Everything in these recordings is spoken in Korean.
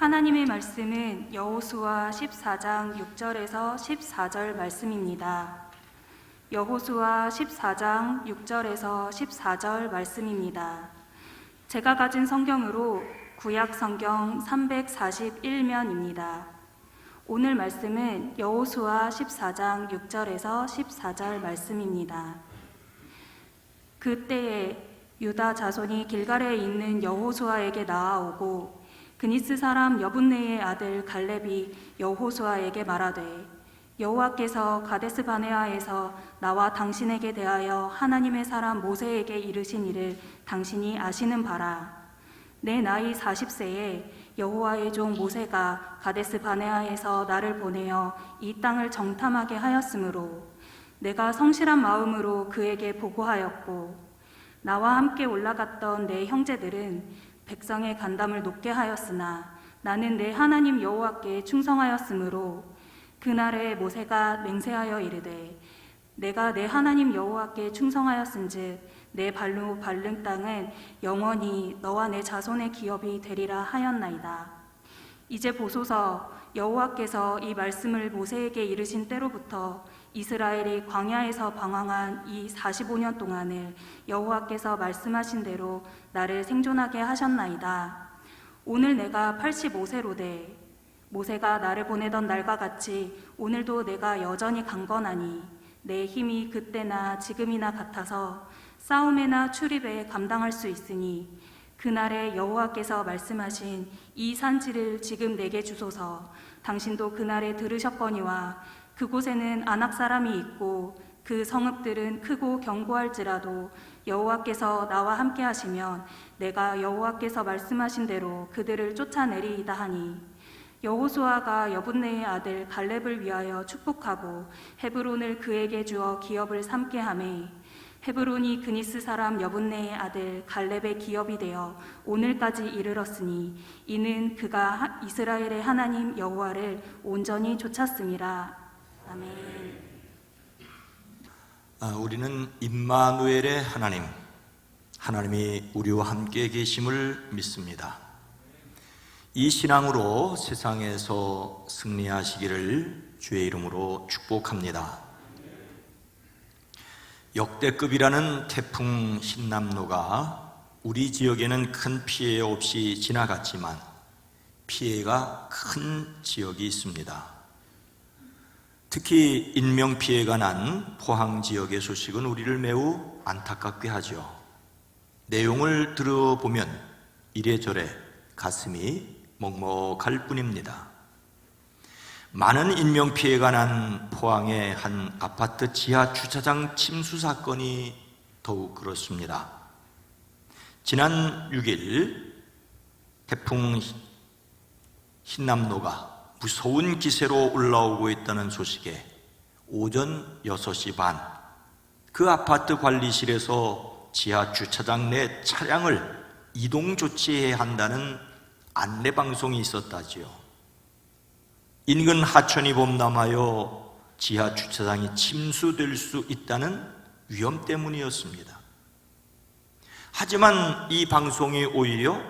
하나님의 말씀은 여호수아 14장 6절에서 14절 말씀입니다. 여호수아 14장 6절에서 14절 말씀입니다. 제가 가진 성경으로 구약 성경 341면입니다. 오늘 말씀은 여호수아 14장 6절에서 14절 말씀입니다. 그때에 유다 자손이 길갈에 있는 여호수아에게 나아오고 그니스 사람 여분네의 아들 갈렙이 여호수아에게 말하되 여호와께서 가데스 바네아에서 나와 당신에게 대하여 하나님의 사람 모세에게 이르신 일을 당신이 아시는 바라. 내 나이 40세에 여호와의 종 모세가 가데스 바네아에서 나를 보내어 이 땅을 정탐하게 하였으므로 내가 성실한 마음으로 그에게 보고하였고 나와 함께 올라갔던 내 형제들은 백성의 간담을 높게 하였으나 나는 내 하나님 여호와께 충성하였으므로 그날에 모세가 맹세하여 이르되 내가 내 하나님 여호와께 충성하였은즉 내 발로 밟는 땅은 영원히 너와 내 자손의 기업이 되리라 하였나이다. 이제 보소서, 여호와께서 이 말씀을 모세에게 이르신 때로부터 이스라엘이 광야에서 방황한 이 45년 동안을 여호와께서 말씀하신 대로 나를 생존하게 하셨나이다. 오늘 내가 85세로되 모세가 나를 보내던 날과 같이 오늘도 내가 여전히 강건하니 내 힘이 그때나 지금이나 같아서 싸움에나 출입에 감당할 수 있으니 그날에 여호와께서 말씀하신 이 산지를 지금 내게 주소서. 당신도 그날에 들으셨거니와 그곳에는 아낙 사람이 있고 그 성읍들은 크고 견고할지라도 여호와께서 나와 함께 하시면 내가 여호와께서 말씀하신 대로 그들을 쫓아내리이다 하니 여호수아가 여분네의 아들 갈렙을 위하여 축복하고 헤브론을 그에게 주어 기업을 삼게 하매 헤브론이 그니스 사람 여분네의 아들 갈렙의 기업이 되어 오늘까지 이르렀으니 이는 그가 이스라엘의 하나님 여호와를 온전히 좇았음이라. 아멘. 우리는 임마누엘의 하나님, 하나님이 우리와 함께 계심을 믿습니다. 이 신앙으로 세상에서 승리하시기를 주의 이름으로 축복합니다. 역대급이라는 태풍 흰남노가 우리 지역에는 큰 피해 없이 지나갔지만 피해가 큰 지역이 있습니다. 특히 인명피해가 난 포항 지역의 소식은 우리를 매우 안타깝게 하죠. 내용을 들어보면 이래저래 가슴이 먹먹할 뿐입니다. 많은 인명피해가 난 포항의 한 아파트 지하 주차장 침수 사건이 더욱 그렇습니다. 지난 6일 태풍 흰남노가 무서운 기세로 올라오고 있다는 소식에 오전 6시 반 그 아파트 관리실에서 지하 주차장 내 차량을 이동 조치해야 한다는 안내방송이 있었다지요. 인근 하천이 범람하여 지하 주차장이 침수될 수 있다는 위험 때문이었습니다. 하지만 이 방송이 오히려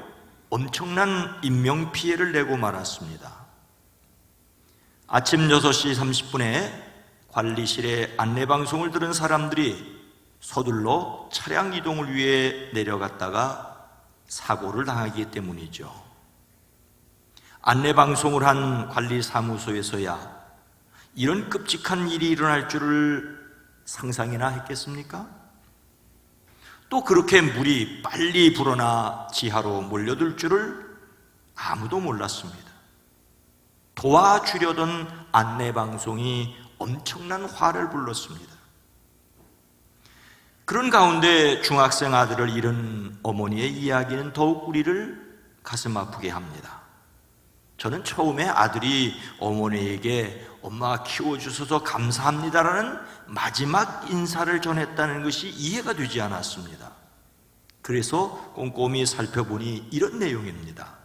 엄청난 인명피해를 내고 말았습니다. 아침 6시 30분에 관리실에 안내방송을 들은 사람들이 서둘러 차량 이동을 위해 내려갔다가 사고를 당하기 때문이죠. 안내방송을 한 관리사무소에서야 이런 끔찍한 일이 일어날 줄을 상상이나 했겠습니까? 또 그렇게 물이 빨리 불어나 지하로 몰려들 줄을 아무도 몰랐습니다. 도와주려던 안내방송이 엄청난 화를 불렀습니다. 그런 가운데 중학생 아들을 잃은 어머니의 이야기는 더욱 우리를 가슴 아프게 합니다. 저는 처음에 아들이 어머니에게 엄마가 키워주셔서 감사합니다라는 마지막 인사를 전했다는 것이 이해가 되지 않았습니다. 그래서 꼼꼼히 살펴보니 이런 내용입니다.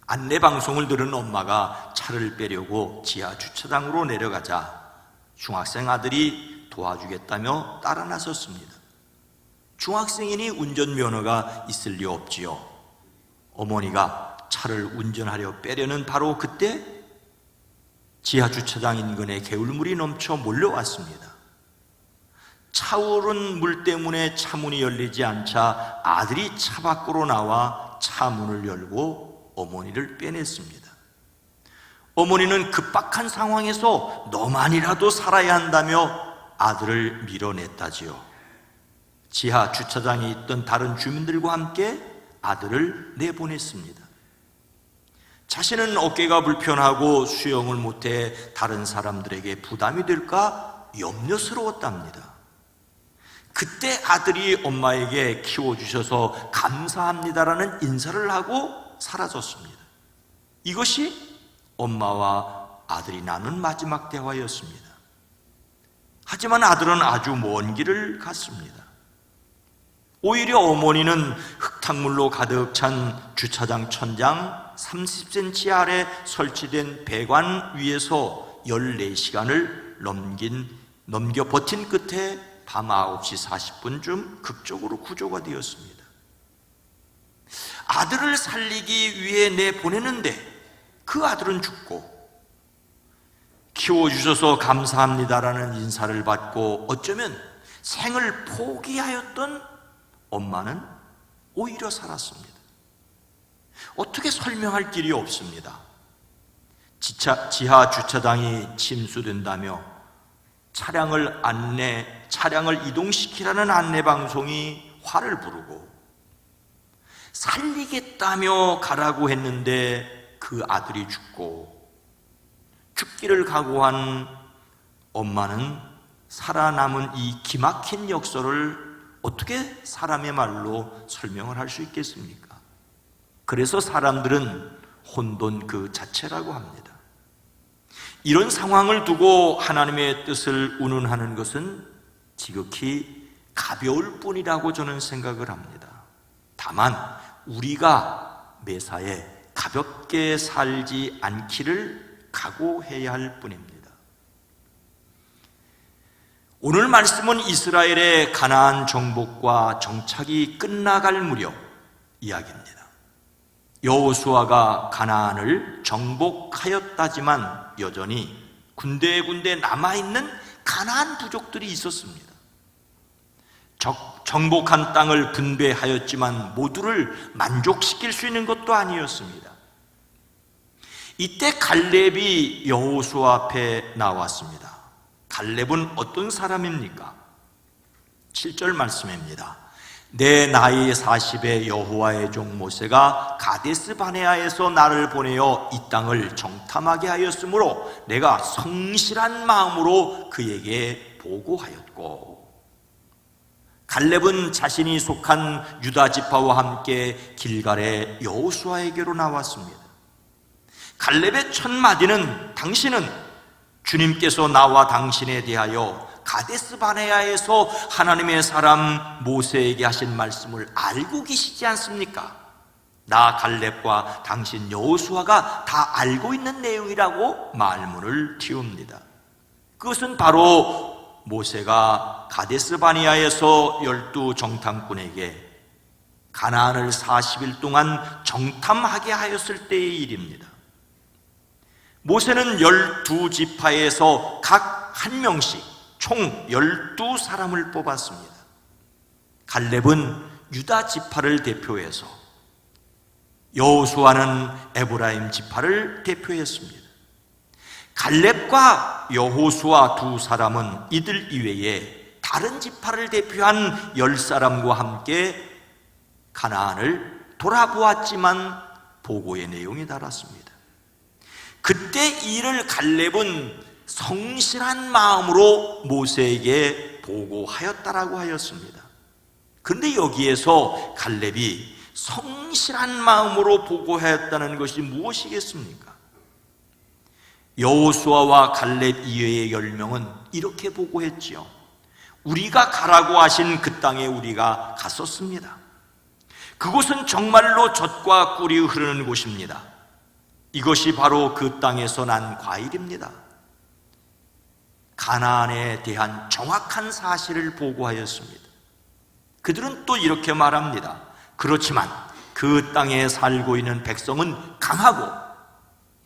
안내방송을 들은 엄마가 차를 빼려고 지하 주차장으로 내려가자 중학생 아들이 도와주겠다며 따라 나섰습니다. 중학생이니 운전면허가 있을 리 없지요. 어머니가 차를 운전하려 빼려는 바로 그때 지하주차장 인근에 개울물이 넘쳐 몰려왔습니다. 차오른 물 때문에 차문이 열리지 않자 아들이 차 밖으로 나와 차문을 열고 어머니를 빼냈습니다. 어머니는 급박한 상황에서 너만이라도 살아야 한다며 아들을 밀어냈다지요. 지하 주차장에 있던 다른 주민들과 함께 아들을 내보냈습니다. 자신은 어깨가 불편하고 수영을 못해 다른 사람들에게 부담이 될까 염려스러웠답니다. 그때 아들이 엄마에게 키워주셔서 감사합니다라는 인사를 하고 사라졌습니다. 이것이 엄마와 아들이 나눈 마지막 대화였습니다. 하지만 아들은 아주 먼 길을 갔습니다. 오히려 어머니는 흙탕물로 가득 찬 주차장 천장 30cm 아래 설치된 배관 위에서 14시간을 넘겨 버틴 끝에 밤 9시 40분쯤 극적으로 구조가 되었습니다. 아들을 살리기 위해 내보내는데 그 아들은 죽고, 키워주셔서 감사합니다라는 인사를 받고 어쩌면 생을 포기하였던 엄마는 오히려 살았습니다. 어떻게 설명할 길이 없습니다. 지하 주차장이 침수된다며 차량을 이동시키라는 안내방송이 화를 부르고, 살리겠다며 가라고 했는데 그 아들이 죽고, 죽기를 각오한 엄마는 살아남은 이 기막힌 역설을 어떻게 사람의 말로 설명을 할 수 있겠습니까? 그래서 사람들은 혼돈 그 자체라고 합니다. 이런 상황을 두고 하나님의 뜻을 운운하는 것은 지극히 가벼울 뿐이라고 저는 생각을 합니다. 다만 우리가 매사에 가볍게 살지 않기를 각오해야 할 뿐입니다. 오늘 말씀은 이스라엘의 가나안 정복과 정착이 끝나갈 무렵 이야기입니다. 여호수아가 가나안을 정복하였다지만 여전히 군데군데 남아있는 가나안 부족들이 있었습니다. 정복한 땅을 분배하였지만 모두를 만족시킬 수 있는 것도 아니었습니다. 이때 갈렙이 여호수아 앞에 나왔습니다. 갈렙은 어떤 사람입니까? 7절 말씀입니다. 내 나이 40에 여호와의 종 모세가 가데스 바네아에서 나를 보내어 이 땅을 정탐하게 하였으므로 내가 성실한 마음으로 그에게 보고하였고, 갈렙은 자신이 속한 유다 지파와 함께 길갈에 여호수아에게로 나왔습니다. 갈렙의 첫 마디는 당신은 주님께서 나와 당신에 대하여 가데스 바네아에서 하나님의 사람 모세에게 하신 말씀을 알고 계시지 않습니까? 나 갈렙과 당신 여호수아가 다 알고 있는 내용이라고 말문을 틔웁니다. 그것은 바로 모세가 가데스 바네아에서 12 정탐꾼에게 가나안을 40일 동안 정탐하게 하였을 때의 일입니다. 모세는 12지파에서 각 한 명씩 총 12사람을 뽑았습니다. 갈렙은 유다 지파를 대표해서, 여호수아는 에브라임 지파를 대표했습니다. 갈렙과 여호수아 두 사람은 이들 이외에 다른 지파를 대표한 10사람과 함께 가나안을 돌아보았지만 보고의 내용이 달랐습니다. 그때 이를 갈렙은 성실한 마음으로 모세에게 보고하였다라고 하였습니다. 그런데 여기에서 갈렙이 성실한 마음으로 보고하였다는 것이 무엇이겠습니까? 여호수아와 갈렙 이외의 10명은 이렇게 보고했지요. 우리가 가라고 하신 그 땅에 우리가 갔었습니다. 그곳은 정말로 젖과 꿀이 흐르는 곳입니다. 이것이 바로 그 땅에서 난 과일입니다. 가나안에 대한 정확한 사실을 보고하였습니다. 그들은 또 이렇게 말합니다. 그렇지만 그 그 땅에 살고 있는 백성은 강하고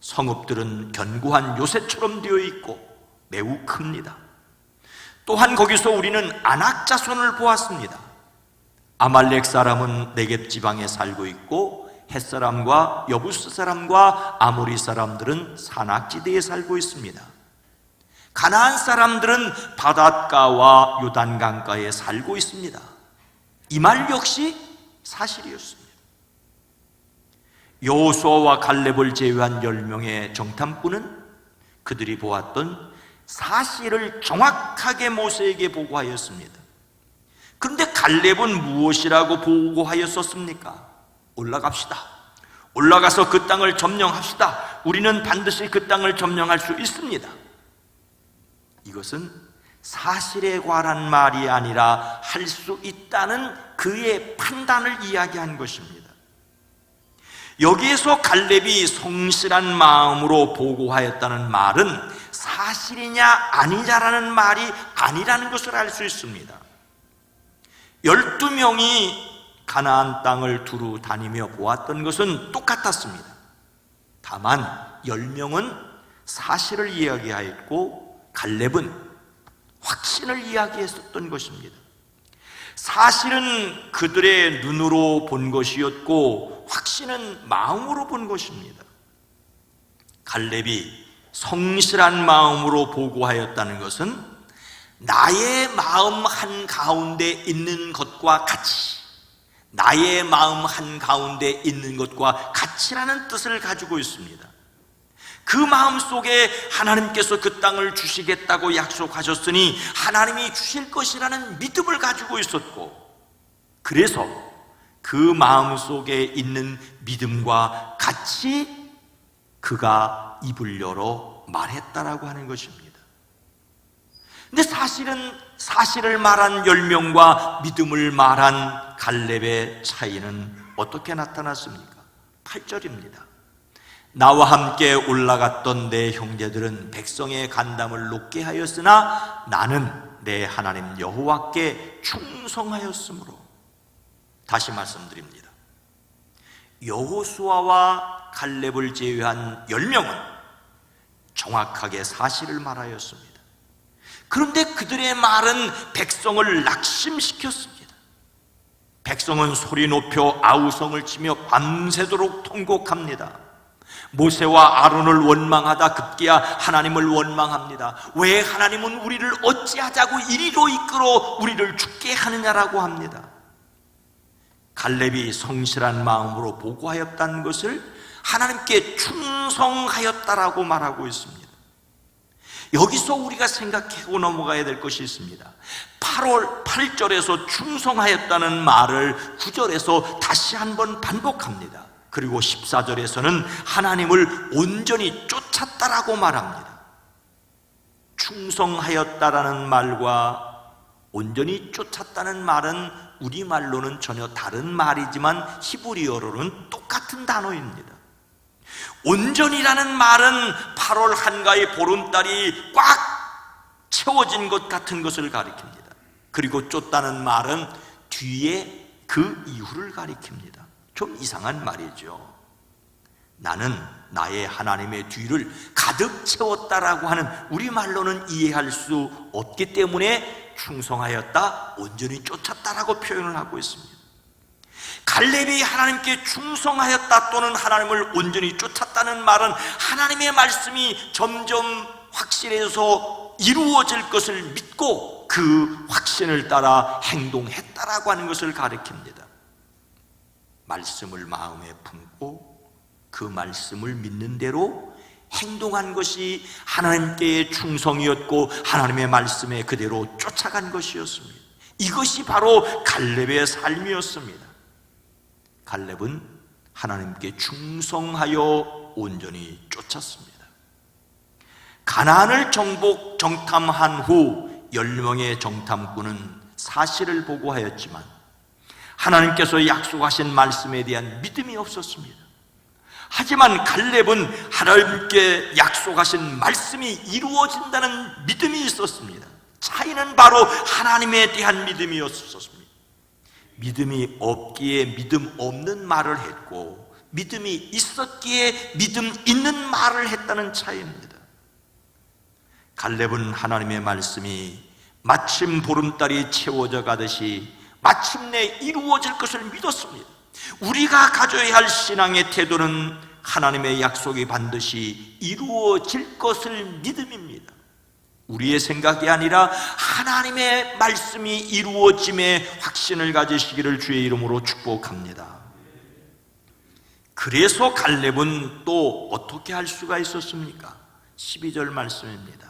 성읍들은 견고한 요새처럼 되어 있고 매우 큽니다. 또한 거기서 우리는 아낙 자손을 보았습니다. 아말렉 사람은 네겝 지방에 살고 있고 헷사람과 여부스 사람과 아모리 사람들은 산악지대에 살고 있습니다. 가나안 사람들은 바닷가와 요단강가에 살고 있습니다. 이 말 역시 사실이었습니다. 여호수아와 갈렙을 제외한 10명의 정탐꾼은 그들이 보았던 사실을 정확하게 모세에게 보고하였습니다. 그런데 갈렙은 무엇이라고 보고하였었습니까? 올라갑시다. 올라가서 그 땅을 점령합시다. 우리는 반드시 그 땅을 점령할 수 있습니다. 이것은 사실에 관한 말이 아니라 할 수 있다는 그의 판단을 이야기한 것입니다. 여기에서 갈렙이 성실한 마음으로 보고하였다는 말은 사실이냐 아니냐라는 말이 아니라는 것을 알 수 있습니다. 12명이 가나안 땅을 두루 다니며 보았던 것은 똑같았습니다. 다만 10명은 사실을 이야기하였고 갈렙은 확신을 이야기했었던 것입니다. 사실은 그들의 눈으로 본 것이었고 확신은 마음으로 본 것입니다. 갈렙이 성실한 마음으로 보고하였다는 것은 나의 마음 한가운데 있는 것과 같이, 나의 마음 한가운데 있는 것과 같이라는 뜻을 가지고 있습니다. 그 마음 속에 하나님께서 그 땅을 주시겠다고 약속하셨으니 하나님이 주실 것이라는 믿음을 가지고 있었고, 그래서 그 마음 속에 있는 믿음과 같이 그가 입을 열어 말했다라고 하는 것입니다. 근데 사실을 말한 10명과 믿음을 말한 갈렙의 차이는 어떻게 나타났습니까? 8절입니다. 나와 함께 올라갔던 내 형제들은 백성의 간담을 높게 하였으나 나는 내 하나님 여호와께 충성하였으므로. 다시 말씀드립니다. 여호수아와 갈렙을 제외한 10명은 정확하게 사실을 말하였습니다. 그런데 그들의 말은 백성을 낙심시켰습니다. 백성은 소리 높여 아우성을 치며 밤새도록 통곡합니다. 모세와 아론을 원망하다 급기야 하나님을 원망합니다. 왜 하나님은 우리를 어찌하자고 이리로 이끌어 우리를 죽게 하느냐라고 합니다. 갈렙이 성실한 마음으로 보고하였다는 것을 하나님께 충성하였다라고 말하고 있습니다. 여기서 우리가 생각하고 넘어가야 될 것이 있습니다. 8절에서 충성하였다는 말을 9절에서 다시 한번 반복합니다. 그리고 14절에서는 하나님을 온전히 쫓았다라고 말합니다. 충성하였다라는 말과 온전히 쫓았다는 말은 우리말로는 전혀 다른 말이지만 히브리어로는 똑같은 단어입니다. 온전이라는 말은 8월 한가위 보름달이 꽉 채워진 것 같은 것을 가리킵니다. 그리고 쫓다는 말은 뒤에 그 이후를 가리킵니다. 좀 이상한 말이죠. 나는 나의 하나님의 뒤를 가득 채웠다라고 하는 우리말로는 이해할 수 없기 때문에 충성하였다, 온전히 쫓았다라고 표현을 하고 있습니다. 갈렙이 하나님께 충성하였다 또는 하나님을 온전히 쫓았다는 말은 하나님의 말씀이 점점 확실해서 이루어질 것을 믿고 그 확신을 따라 행동했다라고 하는 것을 가리킵니다. 말씀을 마음에 품고 그 말씀을 믿는 대로 행동한 것이 하나님께의 충성이었고 하나님의 말씀에 그대로 쫓아간 것이었습니다. 이것이 바로 갈렙의 삶이었습니다. 갈렙은 하나님께 충성하여 온전히 쫓았습니다. 가나안을 정탐한 후 10명의 정탐꾼은 사실을 보고하였지만 하나님께서 약속하신 말씀에 대한 믿음이 없었습니다. 하지만 갈렙은 하나님께 약속하신 말씀이 이루어진다는 믿음이 있었습니다. 차이는 바로 하나님에 대한 믿음이었습니다. 믿음이 없기에 믿음 없는 말을 했고 믿음이 있었기에 믿음 있는 말을 했다는 차이입니다. 갈렙은 하나님의 말씀이 마침 보름달이 채워져 가듯이 마침내 이루어질 것을 믿었습니다. 우리가 가져야 할 신앙의 태도는 하나님의 약속이 반드시 이루어질 것을 믿음입니다. 우리의 생각이 아니라 하나님의 말씀이 이루어짐에 확신을 가지시기를 주의 이름으로 축복합니다. 그래서 갈렙은 또 어떻게 할 수가 있었습니까? 12절 말씀입니다.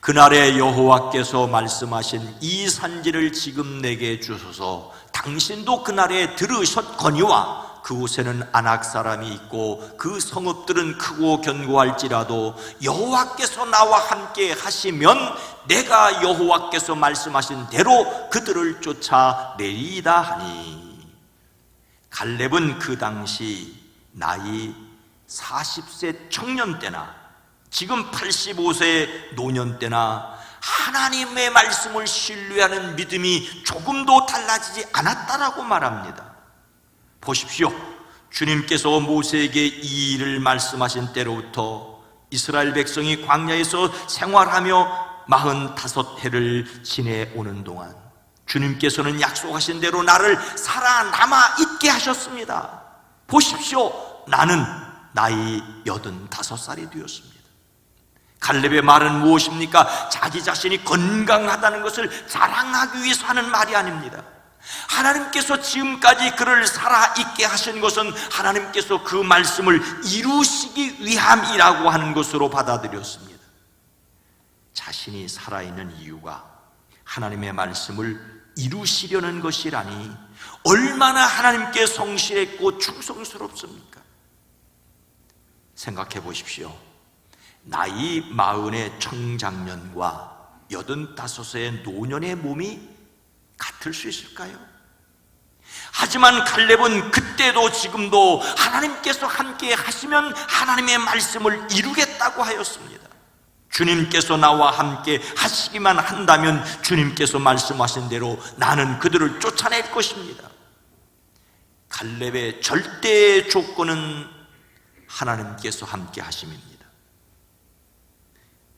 그날에 여호와께서 말씀하신 이 산지를 지금 내게 주소서. 당신도 그날에 들으셨거니와 그곳에는 아낙 사람이 있고 그 성읍들은 크고 견고할지라도 여호와께서 나와 함께 하시면 내가 여호와께서 말씀하신 대로 그들을 쫓아내리이다 하니. 갈렙은 그 당시 나이 40세 청년 때나 지금 85세 노년 때나 하나님의 말씀을 신뢰하는 믿음이 조금도 달라지지 않았다라고 말합니다. 보십시오. 주님께서 모세에게 이 일을 말씀하신 때로부터 이스라엘 백성이 광야에서 생활하며 45해를 지내오는 동안 주님께서는 약속하신 대로 나를 살아남아 있게 하셨습니다. 보십시오. 나는 나이 85살이 되었습니다. 갈렙의 말은 무엇입니까? 자기 자신이 건강하다는 것을 자랑하기 위해서 하는 말이 아닙니다. 하나님께서 지금까지 그를 살아있게 하신 것은 하나님께서 그 말씀을 이루시기 위함이라고 하는 것으로 받아들였습니다. 자신이 살아있는 이유가 하나님의 말씀을 이루시려는 것이라니 얼마나 하나님께 성실했고 충성스럽습니까? 생각해 보십시오. 나이 40의 청장년과 85의 노년의 몸이 같을 수 있을까요? 하지만 갈렙은 그때도 지금도 하나님께서 함께 하시면 하나님의 말씀을 이루겠다고 하였습니다. 주님께서 나와 함께 하시기만 한다면 주님께서 말씀하신 대로 나는 그들을 쫓아낼 것입니다. 갈렙의 절대의 조건은 하나님께서 함께 하심입니다.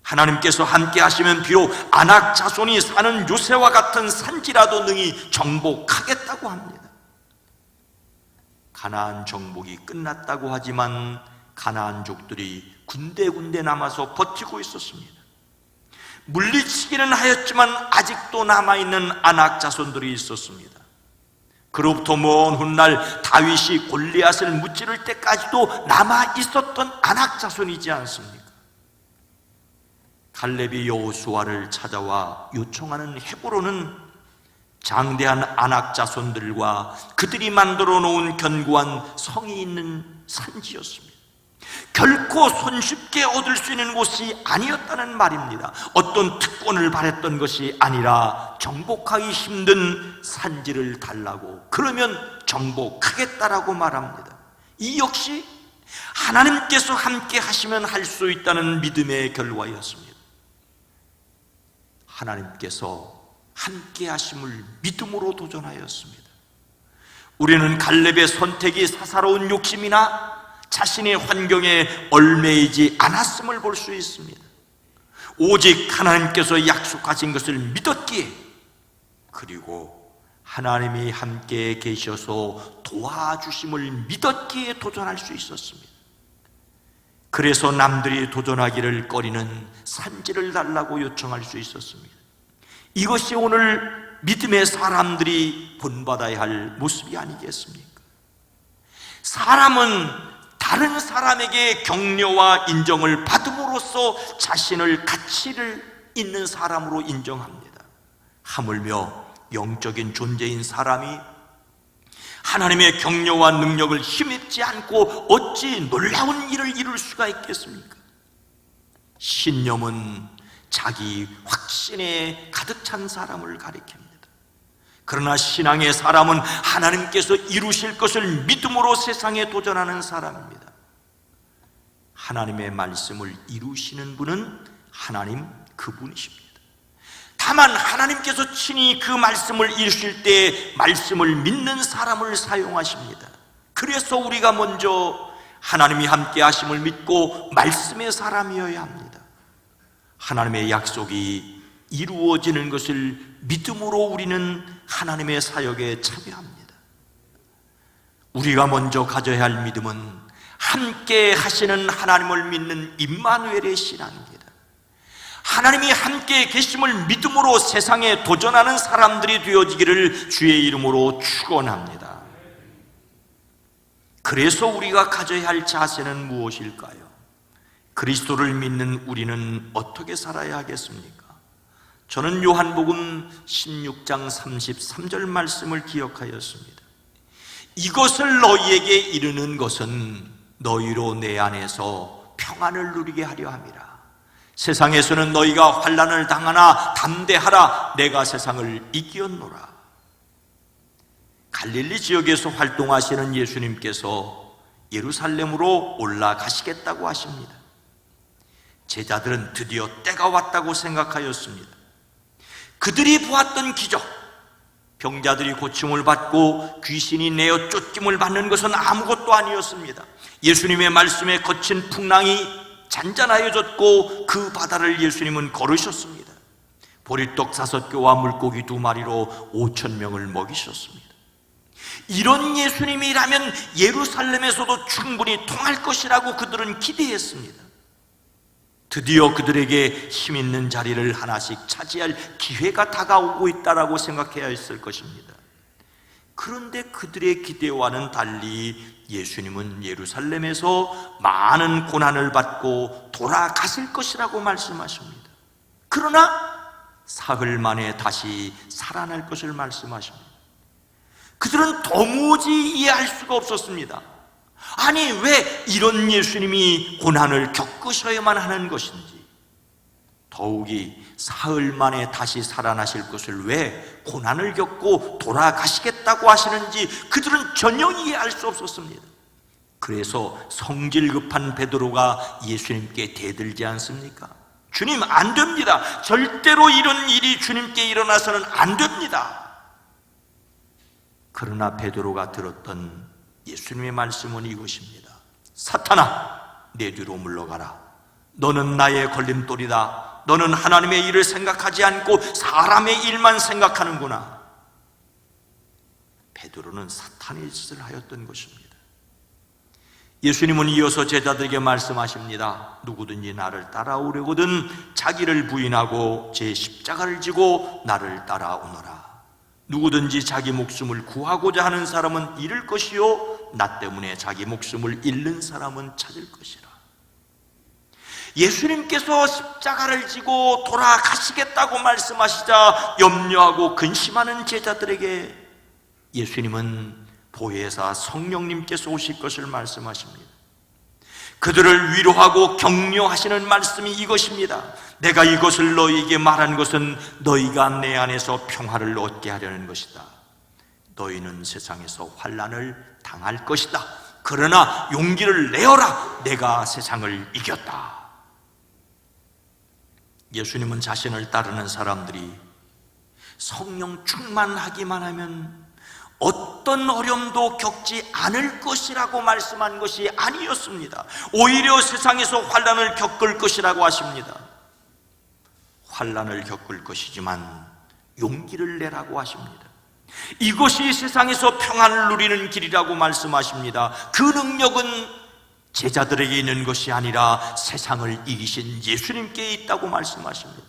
하나님께서 함께 하시면 비록 아낙 자손이 사는 요새와 같은 산지라도 능히 정복하겠다고 합니다. 가나안 정복이 끝났다고 하지만 가나안족들이 군데군데 남아서 버티고 있었습니다. 물리치기는 하였지만 아직도 남아있는 아낙 자손들이 있었습니다. 그로부터 먼 훗날 다윗이 골리앗을 무찌를 때까지도 남아있었던 아낙 자손이지 않습니까? 갈렙이 여호수아를 찾아와 요청하는 헤브론은 장대한 아낙 자손들과 그들이 만들어 놓은 견고한 성이 있는 산지였습니다. 결코 손쉽게 얻을 수 있는 곳이 아니었다는 말입니다. 어떤 특권을 바랬던 것이 아니라 정복하기 힘든 산지를 달라고, 그러면 정복하겠다라고 말합니다. 이 역시 하나님께서 함께 하시면 할 수 있다는 믿음의 결과였습니다. 하나님께서 함께 하심을 믿음으로 도전하였습니다. 우리는 갈렙의 선택이 사사로운 욕심이나 자신의 환경에 얽매이지 않았음을 볼 수 있습니다. 오직 하나님께서 약속하신 것을 믿었기에, 그리고 하나님이 함께 계셔서 도와주심을 믿었기에 도전할 수 있었습니다. 그래서 남들이 도전하기를 꺼리는 산지를 달라고 요청할 수 있었습니다. 이것이 오늘 믿음의 사람들이 본받아야 할 모습이 아니겠습니까? 사람은 다른 사람에게 격려와 인정을 받음으로써 자신을 가치를 있는 사람으로 인정합니다. 하물며 영적인 존재인 사람이 하나님의 격려와 능력을 힘입지 않고 어찌 놀라운 일을 이룰 수가 있겠습니까? 신념은 자기 확신에 가득 찬 사람을 가리킵니다. 그러나 신앙의 사람은 하나님께서 이루실 것을 믿음으로 세상에 도전하는 사람입니다. 하나님의 말씀을 이루시는 분은 하나님 그분이십니다. 다만 하나님께서 친히 그 말씀을 이루실 때 말씀을 믿는 사람을 사용하십니다. 그래서 우리가 먼저 하나님이 함께 하심을 믿고 말씀의 사람이어야 합니다. 하나님의 약속이 이루어지는 것을 믿음으로 우리는 하나님의 사역에 참여합니다. 우리가 먼저 가져야 할 믿음은 함께 하시는 하나님을 믿는 임마누엘의 신앙입니다. 하나님이 함께 계심을 믿음으로 세상에 도전하는 사람들이 되어지기를 주의 이름으로 축원합니다. 그래서 우리가 가져야 할 자세는 무엇일까요? 그리스도를 믿는 우리는 어떻게 살아야 하겠습니까? 저는 요한복음 16장 33절 말씀을 기억하였습니다. 이것을 너희에게 이르는 것은 너희로 내 안에서 평안을 누리게 하려 함이라. 세상에서는 너희가 환난을 당하나 담대하라. 내가 세상을 이기었노라. 갈릴리 지역에서 활동하시는 예수님께서 예루살렘으로 올라가시겠다고 하십니다. 제자들은 드디어 때가 왔다고 생각하였습니다. 그들이 보았던 기적, 병자들이 고침을 받고 귀신이 내어 쫓김을 받는 것은 아무것도 아니었습니다. 예수님의 말씀에 거친 풍랑이 잔잔하여졌고 그 바다를 예수님은 걸으셨습니다. 보리떡 5개와 물고기 2마리로 5,000명을 먹이셨습니다. 이런 예수님이라면 예루살렘에서도 충분히 통할 것이라고 그들은 기대했습니다. 드디어 그들에게 힘 있는 자리를 하나씩 차지할 기회가 다가오고 있다라고 생각해야 했을 것입니다. 그런데 그들의 기대와는 달리 예수님은 예루살렘에서 많은 고난을 받고 돌아가실 것이라고 말씀하십니다. 그러나 사흘 만에 다시 살아날 것을 말씀하십니다. 그들은 도무지 이해할 수가 없었습니다. 아니, 왜 이런 예수님이 고난을 겪으셔야만 하는 것인지, 더욱이 사흘 만에 다시 살아나실 것을 왜 고난을 겪고 돌아가시겠다고 하시는지 그들은 전혀 이해할 수 없었습니다. 그래서 성질 급한 베드로가 예수님께 대들지 않습니까? 주님, 안 됩니다. 절대로 이런 일이 주님께 일어나서는 안 됩니다. 그러나 베드로가 들었던 예수님의 말씀은 이것입니다. 사탄아, 내 뒤로 물러가라. 너는 나의 걸림돌이다. 너는 하나님의 일을 생각하지 않고 사람의 일만 생각하는구나. 베드로는 사탄의 짓을 하였던 것입니다. 예수님은 이어서 제자들에게 말씀하십니다. 누구든지 나를 따라오려거든 자기를 부인하고 제 십자가를 지고 나를 따라오너라. 누구든지 자기 목숨을 구하고자 하는 사람은 잃을 것이요 나 때문에 자기 목숨을 잃는 사람은 찾을 것이라. 예수님께서 십자가를 지고 돌아가시겠다고 말씀하시자 염려하고 근심하는 제자들에게 예수님은 보혜사 성령님께서 오실 것을 말씀하십니다. 그들을 위로하고 격려하시는 말씀이 이것입니다. 내가 이것을 너희에게 말한 것은 너희가 내 안에서 평화를 얻게 하려는 것이다. 너희는 세상에서 환난을 당할 것이다. 그러나 용기를 내어라. 내가 세상을 이겼다. 예수님은 자신을 따르는 사람들이 성령 충만하기만 하면 어떤 어려움도 겪지 않을 것이라고 말씀한 것이 아니었습니다. 오히려 세상에서 환난을 겪을 것이라고 하십니다. 환난을 겪을 것이지만 용기를 내라고 하십니다. 이것이 세상에서 평안을 누리는 길이라고 말씀하십니다. 그 능력은 제자들에게 있는 것이 아니라 세상을 이기신 예수님께 있다고 말씀하십니다.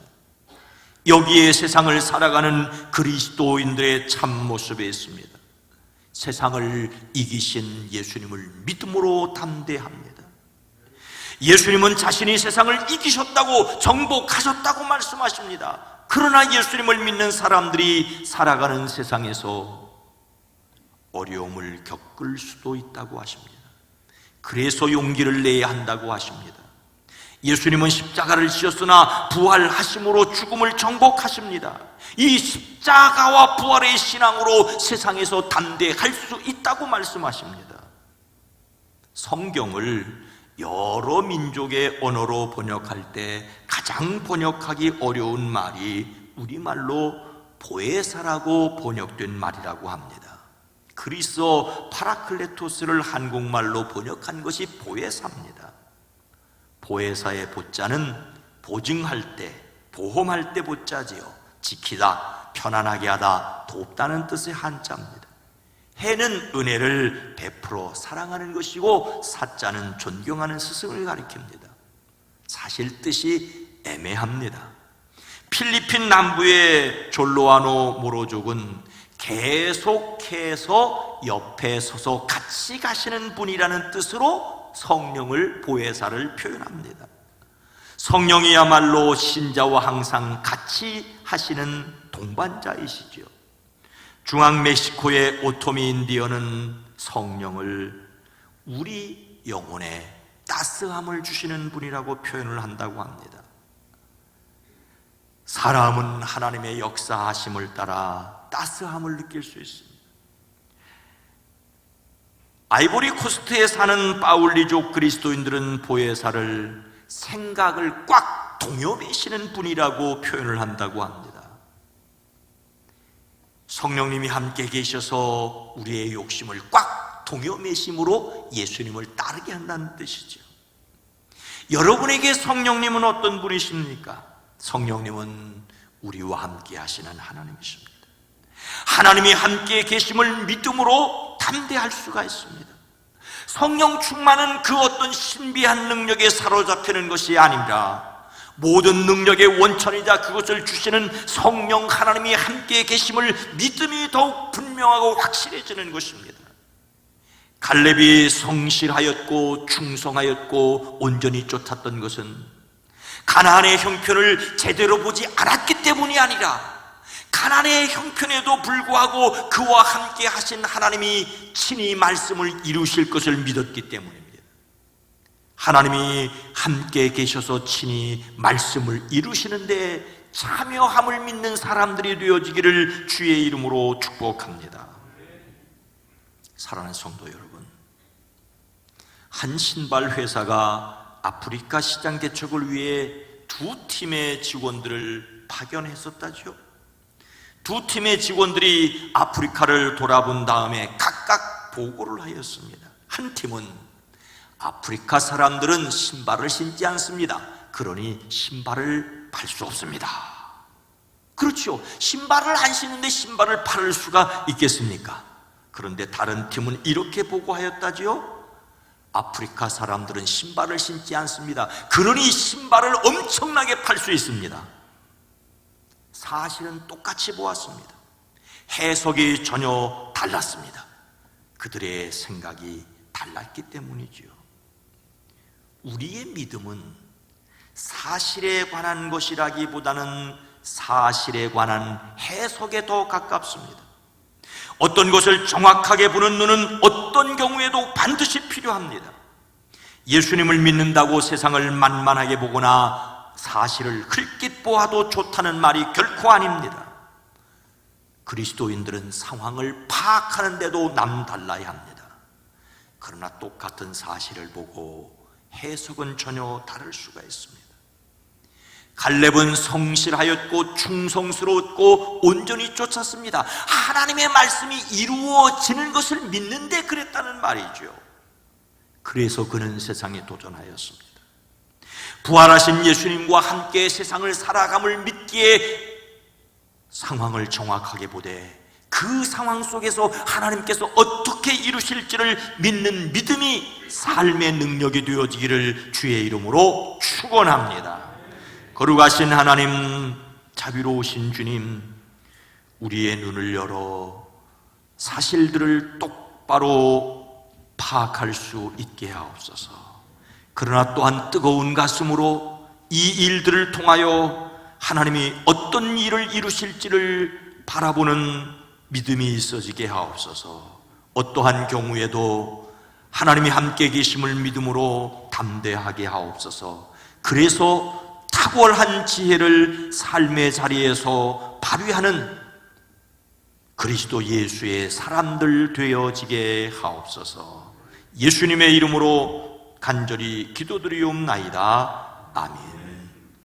여기에 세상을 살아가는 그리스도인들의 참모습에 있습니다. 세상을 이기신 예수님을 믿음으로 담대합니다. 예수님은 자신이 세상을 이기셨다고 정복하셨다고 말씀하십니다. 그러나 예수님을 믿는 사람들이 살아가는 세상에서 어려움을 겪을 수도 있다고 하십니다. 그래서 용기를 내야 한다고 하십니다. 예수님은 십자가를 지었으나 부활하심으로 죽음을 정복하십니다. 이 십자가와 부활의 신앙으로 세상에서 담대할 수 있다고 말씀하십니다. 성경을 여러 민족의 언어로 번역할 때 가장 번역하기 어려운 말이 우리말로 보혜사라고 번역된 말이라고 합니다. 그리스어 파라클레토스를 한국말로 번역한 것이 보혜사입니다. 보혜사의 보자는 보증할 때, 보험할 때 보자지요. 지키다, 편안하게 하다, 돕다는 뜻의 한자입니다. 해는 은혜를 베풀어 사랑하는 것이고, 사자는 존경하는 스승을 가리킵니다. 사실 뜻이 애매합니다. 필리핀 남부의 졸로아노 모로족은 계속해서 옆에 서서 같이 가시는 분이라는 뜻으로 성령을 보혜사를 표현합니다. 성령이야말로 신자와 항상 같이 하시는 동반자이시죠. 중앙 멕시코의 오토미 인디언은 성령을 우리 영혼에 따스함을 주시는 분이라고 표현을 한다고 합니다. 사람은 하나님의 역사하심을 따라 따스함을 느낄 수 있습니다. 아이보리 코스트에 사는 파울리족 그리스도인들은 보혜사를 생각을 꽉 동요매시는 분이라고 표현을 한다고 합니다. 성령님이 함께 계셔서 우리의 욕심을 꽉 동요매심으로 예수님을 따르게 한다는 뜻이죠. 여러분에게 성령님은 어떤 분이십니까? 성령님은 우리와 함께 하시는 하나님이십니다. 하나님이 함께 계심을 믿음으로 담대할 수가 있습니다. 성령 충만은 그 어떤 신비한 능력에 사로잡히는 것이 아니라 모든 능력의 원천이자 그것을 주시는 성령 하나님이 함께 계심을 믿음이 더욱 분명하고 확실해지는 것입니다. 갈렙이 성실하였고 충성하였고 온전히 쫓았던 것은 가나안의 형편을 제대로 보지 않았기 때문이 아니라 가나안의 형편에도 불구하고 그와 함께 하신 하나님이 친히 말씀을 이루실 것을 믿었기 때문입니다. 하나님이 함께 계셔서 친히 말씀을 이루시는데 참여함을 믿는 사람들이 되어지기를 주의 이름으로 축복합니다. 사랑하는 성도 여러분, 한 신발 회사가 아프리카 시장 개척을 위해 두 팀의 직원들을 파견했었다죠. 두 팀의 직원들이 아프리카를 돌아본 다음에 각각 보고를 하였습니다. 한 팀은 아프리카 사람들은 신발을 신지 않습니다. 그러니 신발을 팔 수 없습니다. 그렇죠. 신발을 안 신는데 신발을 팔을 수가 있겠습니까? 그런데 다른 팀은 이렇게 보고하였다지요. 아프리카 사람들은 신발을 신지 않습니다. 그러니 신발을 엄청나게 팔 수 있습니다. 사실은 똑같이 보았습니다. 해석이 전혀 달랐습니다. 그들의 생각이 달랐기 때문이지요. 우리의 믿음은 사실에 관한 것이라기보다는 사실에 관한 해석에 더 가깝습니다. 어떤 것을 정확하게 보는 눈은 어떤 경우에도 반드시 필요합니다. 예수님을 믿는다고 세상을 만만하게 보거나 사실을 흘낏 보아도 좋다는 말이 결코 아닙니다. 그리스도인들은 상황을 파악하는데도 남달라야 합니다. 그러나 똑같은 사실을 보고 해석은 전혀 다를 수가 있습니다. 갈렙은 성실하였고 충성스러웠고 온전히 쫓았습니다. 하나님의 말씀이 이루어지는 것을 믿는데 그랬다는 말이죠. 그래서 그는 세상에 도전하였습니다. 부활하신 예수님과 함께 세상을 살아감을 믿기에 상황을 정확하게 보되 그 상황 속에서 하나님께서 어떻게 이루실지를 믿는 믿음이 삶의 능력이 되어지기를 주의 이름으로 축원합니다. 거룩하신 하나님, 자비로우신 주님, 우리의 눈을 열어 사실들을 똑바로 파악할 수 있게 하옵소서. 그러나 또한 뜨거운 가슴으로 이 일들을 통하여 하나님이 어떤 일을 이루실지를 바라보는 믿음이 있어지게 하옵소서. 어떠한 경우에도 하나님이 함께 계심을 믿음으로 담대하게 하옵소서. 그래서 탁월한 지혜를 삶의 자리에서 발휘하는 그리스도 예수의 사람들 되어지게 하옵소서. 예수님의 이름으로 간절히 기도드리옵나이다. 아멘.